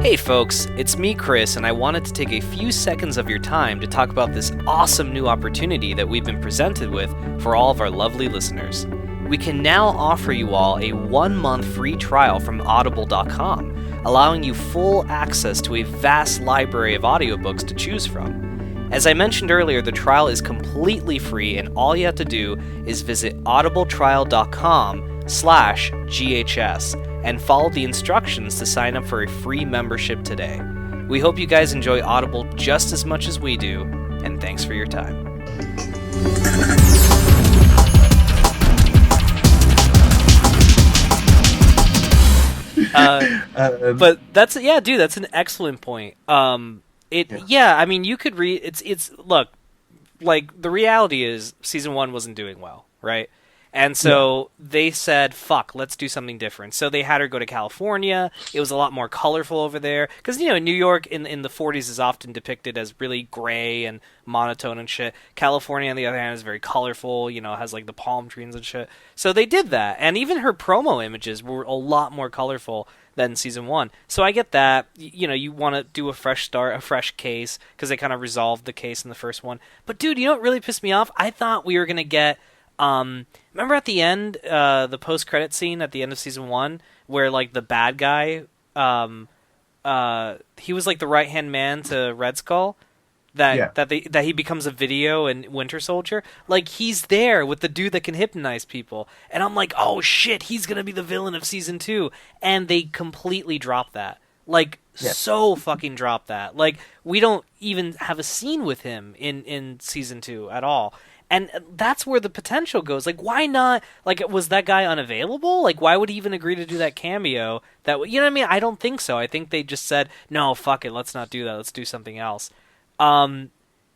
Hey folks, it's me Chris, and I wanted to take a few seconds of your time to talk about this awesome new opportunity that we've been presented with for all of our lovely listeners. We can now offer you all a 1-month free trial from audible.com, allowing you full access to a vast library of audiobooks to choose from. As I mentioned earlier, the trial is completely free, and all you have to do is visit audibletrial.com/GHS and follow the instructions to sign up for a free membership today. We hope you guys enjoy Audible just as much as we do, and thanks for your time. But that's an excellent point. I mean, you could read it's look, like the reality is season 1 wasn't doing well, right? And so they said, fuck, let's do something different. So they had her go to California. It was a lot more colorful over there. Because, you know, New York in the 40s is often depicted as really gray and monotone and shit. California, on the other hand, is very colorful, you know, has like the palm trees and shit. So they did that. And even her promo images were a lot more colorful than season 1. So I get that. You know, you want to do a fresh start, a fresh case, because they kind of resolved the case in the first one. But, dude, you know what really pissed me off? I thought we were going to get... remember at the end, the post-credit scene at the end of season 1, where like the bad guy, he was like the right-hand man to Red Skull, that he becomes a video in Winter Soldier. Like he's there with the dude that can hypnotize people, and I'm like, oh shit, he's gonna be the villain of season 2, and they completely dropped that. Like so fucking dropped that. Like we don't even have a scene with him in season 2 at all. And that's where the potential goes. Like, why not? Like, was that guy unavailable? Like, why would he even agree to do that cameo? You know what I mean? I don't think so. I think they just said, no, fuck it, let's not do that. Let's do something else. And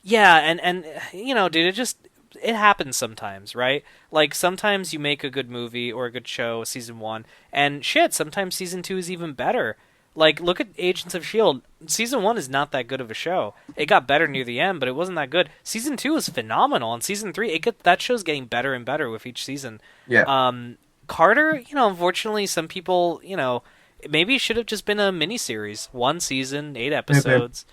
you know, dude, it happens sometimes, right? Like, sometimes you make a good movie or a good show, season 1, and shit, sometimes season 2 is even better. Like, look at Agents of S.H.I.E.L.D. Season 1 is not that good of a show. It got better near the end, but it wasn't that good. Season 2 is phenomenal, and Season 3, that show's getting better and better with each season. Yeah. Carter, you know, unfortunately, some people, you know, maybe it should have just been a miniseries. 1 season, 8 episodes,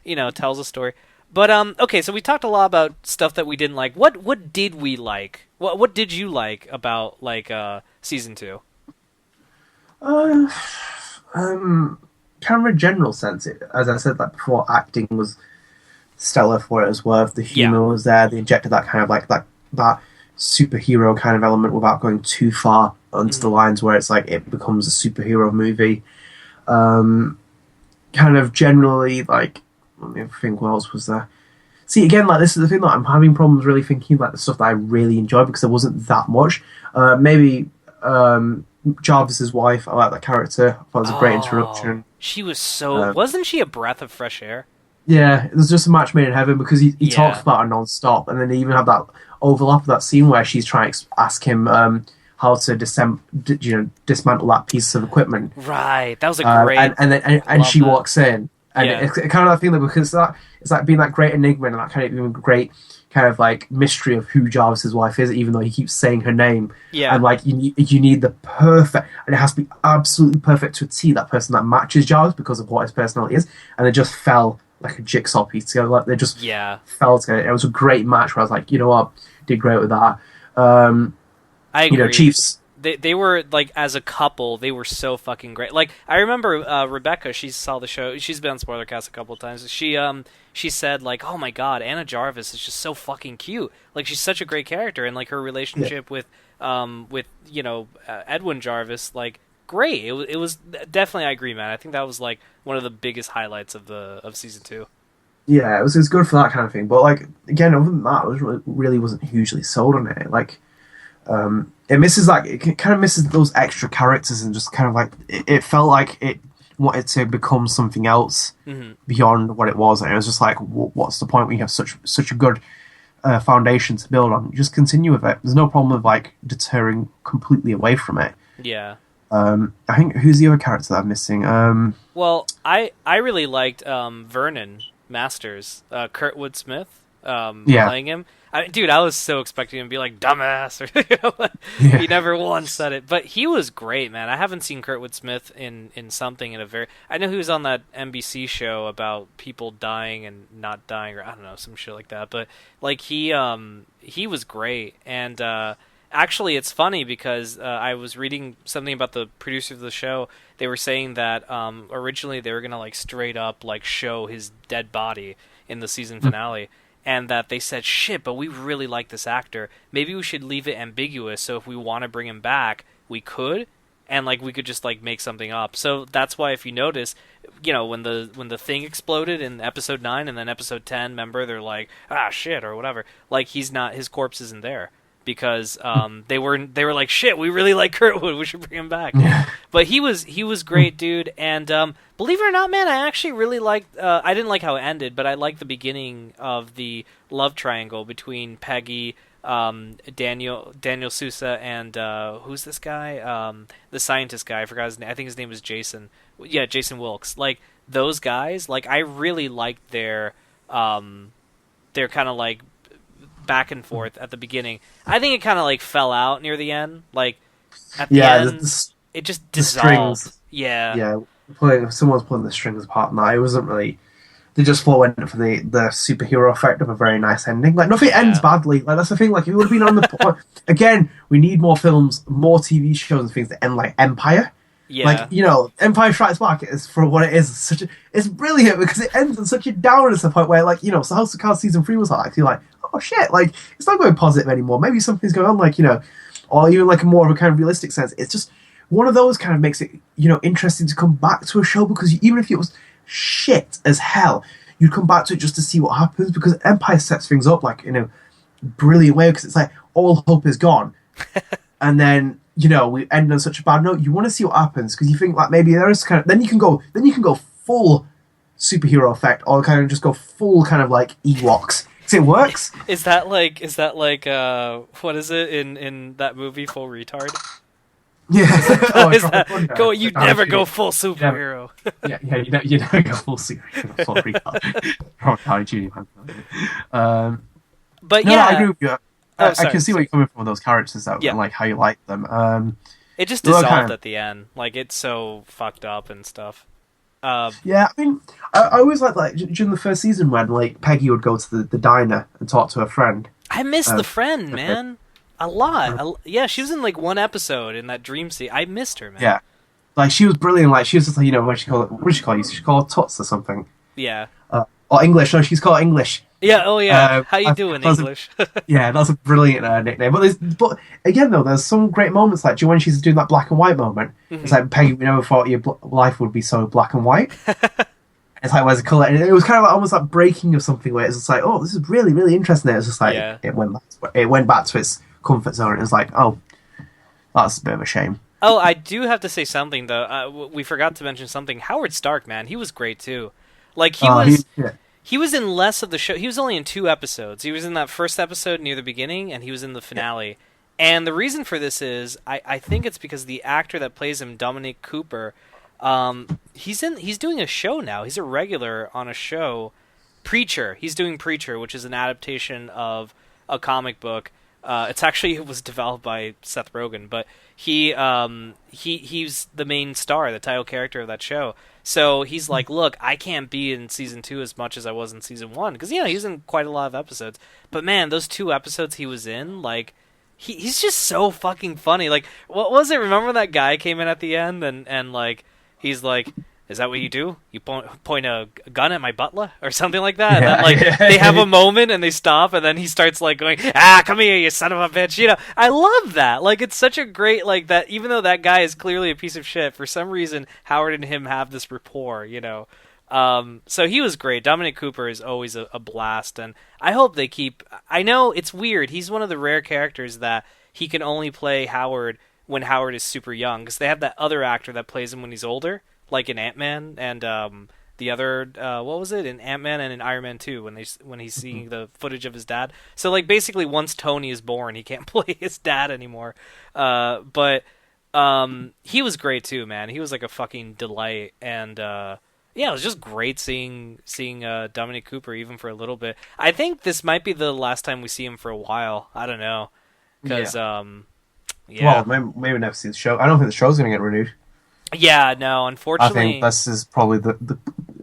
you know, tells a story. But, okay, so we talked a lot about stuff that we didn't like. What did we like? What did you like about, like, Season 2? Kind of a general sense, as I said that before, acting was stellar for it as well. The humor was there. They injected that kind of like that superhero kind of element without going too far onto the lines where it's like it becomes a superhero movie. Kind of generally, like, let me think, what else was there? See, again, like, this is the thing that I'm having problems really thinking about the stuff that I really enjoyed because there wasn't that much. Maybe Jarvis's wife, I like that character. I thought it was a great introduction. She was so... wasn't she a breath of fresh air? Yeah, it was just a match made in heaven because he talks about her non-stop, and then they even have that overlap of that scene where she's trying to ask him how to dismantle that piece of equipment. Right, that was a great... and she walks in, and it's kind of that thing that because it's like being that great enigma and that kind of even great kind of like mystery of who Jarvis's wife is, even though he keeps saying her name. Yeah. And like you need the perfect, and it has to be absolutely perfect to a T, that person that matches Jarvis because of what his personality is. And it just fell like a jigsaw piece together. Like they just fell together. It was a great match where I was like, you know what, did great with that. I agree. You know, Chiefs. They were, like, as a couple, they were so fucking great. Like, I remember Rebecca, she saw the show, she's been on Spoilercast a couple of times, she said, like, oh my god, Anna Jarvis is just so fucking cute. Like, she's such a great character, and, like, her relationship with you know, Edwin Jarvis, like, great. It was definitely, I agree, man. I think that was, like, one of the biggest highlights of Season 2. Yeah, it was good for that kind of thing. But, like, again, other than that, I really wasn't hugely sold on it. Like, it kind of misses those extra characters and just kind of like it felt like it wanted to become something else beyond what it was, and it was just like, what's the point when you have such a good foundation to build on? Just continue with it. There's no problem with like deterring completely away from it. Yeah. I think, who's the other character that I'm missing? Well, I really liked Vernon Masters, Kurtwood Smith. Yeah. playing him. Dude, I was so expecting him to be like dumbass, or Yeah. he never once said it. But he was great, man. I haven't seen Kurtwood Smith in something in a very. I know he was on that NBC show about people dying and not dying, or I don't know, some shit like that. But like he was great, and actually, it's funny because I was reading something about the producers of the show. They were saying that originally they were gonna like straight up like show his dead body in the season finale. And that they said, shit, but we really like this actor. Maybe we should leave it ambiguous, so if we want to bring him back, we could, and like we could just like make something up. So that's why, if you notice, you know, when the thing exploded in episode 9 and then episode 10, remember, they're like, ah, shit, or whatever. Like, his corpse isn't there. Because they were like, shit, we really like Kurtwood, we should bring him back. Yeah. But he was great, dude. And believe it or not, man, I actually really liked. I didn't like how it ended, but I liked the beginning of the love triangle between Peggy, Daniel Sousa, and who's this guy? The scientist guy. I forgot his name. I think his name was Jason. Yeah, Jason Wilkes. Like those guys. Like I really liked their kind of like back and forth at the beginning. I think it kind of like fell out near the end. Like at the end, it just dissolved. Strings. Yeah. Someone's pulling the strings apart. No, it wasn't really. They just went for the superhero effect of a very nice ending. Like nothing ends badly. Like that's the thing. Like it would have been on the again. We need more films, more TV shows, and things that end like Empire. Yeah. Like, you know, Empire Strikes Back is, for what it is, it's brilliant because it ends on such a downer to the point where, like, you know, so House of Cards season 3 was like, you're like, oh shit, like, it's not going positive anymore. Maybe something's going on, like, you know, or even like a more of a kind of realistic sense. It's just one of those kind of makes it, you know, interesting to come back to a show because even if it was shit as hell, you'd come back to it just to see what happens because Empire sets things up, like, in a brilliant way because it's like, all hope is gone. And then, you know, we end on such a bad note. You want to see what happens because you think like maybe there is kind of then you can go full superhero effect or kind of just go full kind of like Ewoks. So it works. Is that like what is it in that movie Full Retard? Yeah. You never go full superhero. You never go full superhero. Full retard. But no, yeah, I agree with you. Oh, I can see where you're coming from with those characters though, and like how you like them. It just dissolved at the end. Like it's so fucked up and stuff. Yeah, I mean, I always like during the first season when like Peggy would go to the diner and talk to her friend. I miss the friend, man, a lot. Yeah, she was in like one episode in that dream scene. I missed her, man. Yeah, like she was brilliant. Like she was just like, you know, what did she call you? She called Tuts or something. Yeah. Or English. No, she's called English. Yeah. Oh yeah. How you doing, English? Yeah, that's a brilliant nickname. But again though, there's some great moments like when she's doing that black and white moment. Mm-hmm. It's like, Peggy, we never thought your life would be so black and white. It's like, where's the colour? And it was kind of like almost like breaking of something where it's just like, oh, this is really, really interesting. It was just like it went back to its comfort zone. It was like, oh, that's a bit of a shame. Oh, I do have to say something though. We forgot to mention something. Howard Stark, man, he was great too. Like he was in less of the show. He was only in 2 episodes. He was in that first episode near the beginning, and he was in the finale. And the reason for this is, I think it's because the actor that plays him, Dominic Cooper, he's doing a show now. He's a regular on a show, Preacher. He's doing Preacher, which is an adaptation of a comic book. It was developed by Seth Rogen, but he's the main star, the title character of that show. So he's like, look, I can't be in season 2 as much as I was in season 1 because he's in quite a lot of episodes. But man, those 2 episodes he was in, like, he's just so fucking funny. Like, what was it? Remember that guy came in at the end and like he's like, is that what you do? You point a gun at my butler or something like that? And then, like, they have a moment and they stop and then he starts, like, going, come here, you son of a bitch. You know, I love that. Like, it's such a great, like, that even though that guy is clearly a piece of shit, for some reason, Howard and him have this rapport, you know. So he was great. Dominic Cooper is always a blast, and I hope they keep... I know it's weird. He's one of the rare characters that he can only play Howard when Howard is super young, because they have that other actor that plays him when he's older, like in Ant-Man and the other what was it in Ant-Man and in Iron Man 2 when he's seeing the footage of his dad. So like basically once Tony is born, he can't play his dad anymore. But he was great too, man. He was like a fucking delight, and Yeah, it was just great seeing Dominic Cooper even for a little bit. I think this might be the last time we see him for a while. I don't know, because Well, maybe never see the show. I don't think the show's going to get renewed. Yeah, no, unfortunately. I think this is probably the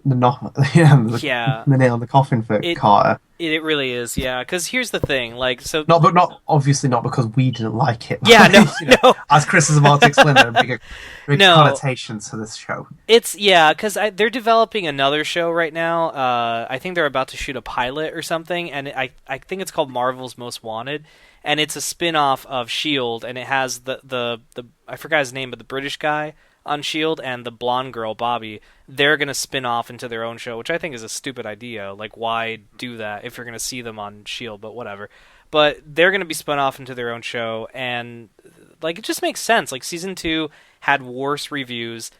nail in the coffin for Carter. It really is, yeah. Because here's the thing, like, so not obviously not because we didn't like it. Yeah, no. As Chris is about to explain, there are big connotations to this show. It's because they're developing another show right now. I think they're about to shoot a pilot or something, and I think it's called Marvel's Most Wanted, and it's a spin-off of S.H.I.E.L.D., and it has the I forgot his name, but the British guy on S.H.I.E.L.D. and the blonde girl, Bobby, they're going to spin off into their own show, which I think is a stupid idea. Like, why do that if you're going to see them on S.H.I.E.L.D., but whatever. But they're going to be spun off into their own show, and, like, it just makes sense. Like, Season 2 had worse ratings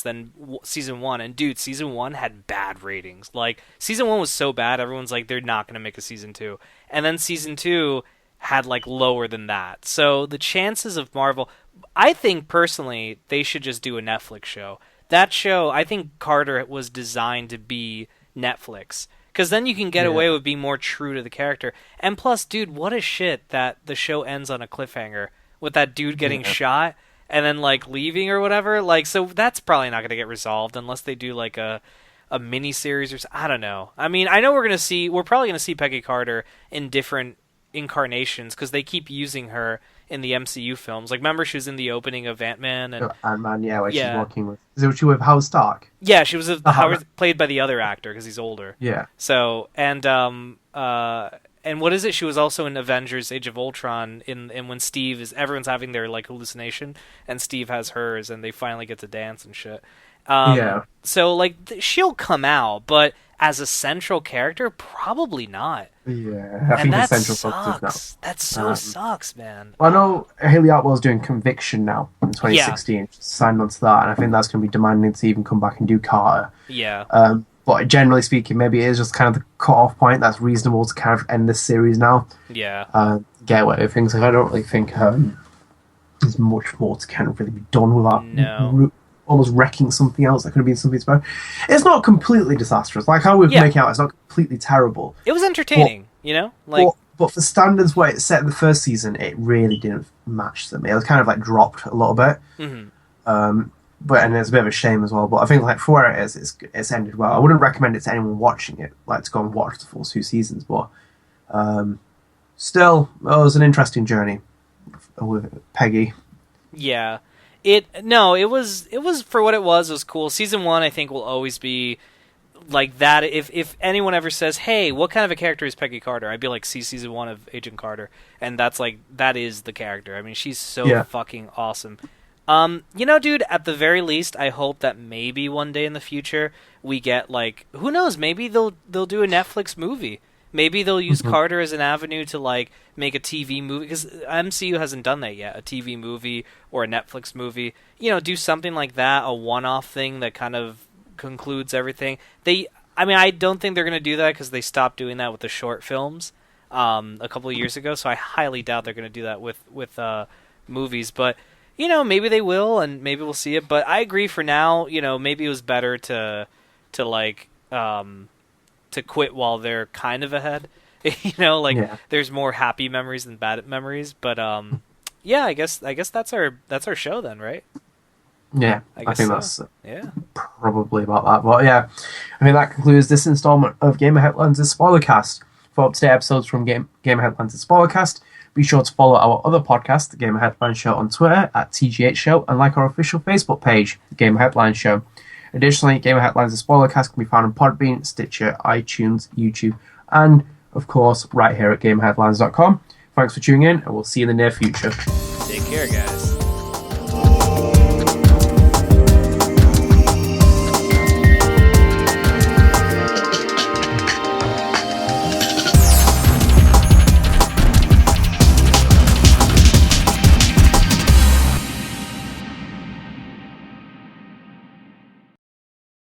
than Season 1, and dude, Season 1 had bad ratings. Like, Season 1 was so bad, everyone's like, they're not going to make a Season 2. And then Season 2 had, like, lower than that. So the chances of Marvel... I think, personally, they should just do a Netflix show. That show, I think Carter was designed to be Netflix. Because then you can get away with being more true to the character. And plus, dude, what a shit that the show ends on a cliffhanger with that dude getting shot and then, like, leaving or whatever. Like, so that's probably not going to get resolved unless they do, like, a mini-series or I don't know. I mean, I know we're probably going to see Peggy Carter in different incarnations because they keep using her in the MCU films. Like, remember she was in the opening of Ant-Man and Ant-Man, where she's working with... Is it she with Howard Stark? Yeah, she was Howard, played by the other actor because he's older. Yeah. So, and what is it? She was also in Avengers: Age of Ultron in when everyone's having their, like, hallucination and Steve has hers and they finally get to dance and shit. So, like, she'll come out, but as a central character, probably not. Yeah, I think the central focus is now. That so sucks, man. Well, I know Hayley Atwell's doing Conviction now in 2016. She's signed on to that, and I think that's going to be demanding to even come back and do Carter. Yeah. But generally speaking, maybe it is just kind of the cut-off point that's reasonable to kind of end this series now. Yeah. Get away with things. Like, I don't really think there's much more to kind of really be done without almost wrecking something else that could have been something special. It's not completely disastrous. Like how we've making out, it's not completely terrible. It was entertaining, Like, but for standards where it's set in the first season, it really didn't match them. It was kind of like dropped a little bit. Mm-hmm. And it's a bit of a shame as well. But I think like for where it is, it's ended well. I wouldn't recommend it to anyone watching it, like to go and watch the full 2 seasons. But still, it was an interesting journey with Peggy. Yeah. It was for what it was cool. Season 1, I think, will always be like that. If anyone ever says, "Hey, what kind of a character is Peggy Carter?" I'd be like, "See Season 1 of Agent Carter," and that is the character. I mean, she's so fucking awesome. Dude, at the very least, I hope that maybe one day in the future we get, like, who knows? Maybe they'll do a Netflix movie. Maybe they'll use Carter as an avenue to, like, make a TV movie, because MCU hasn't done that yet, a TV movie or a Netflix movie. Do something like that, a one-off thing that kind of concludes everything. I don't think they're going to do that because they stopped doing that with the short films a couple of years ago, so I highly doubt they're going to do that with movies. But, maybe they will, and maybe we'll see it. But I agree for now, maybe it was better to quit while they're kind of ahead. There's more happy memories than bad memories. But I guess that's our show then, right? Yeah, I think so. That's probably about that. But yeah, I mean that concludes this installment of Gamer Headlines' Spoilercast. For up-to-date episodes from Gamer Headlines' Spoilercast, be sure to follow our other podcast, the Gamer Headlines Show, on Twitter at TGH Show, and like our official Facebook page, the Gamer Headlines Show. Additionally, Gamer Headlines' Spoilercast can be found on Podbean, Stitcher, iTunes, YouTube, and, of course, right here at GamerHeadlines.com. Thanks for tuning in, and we'll see you in the near future. Take care, guys.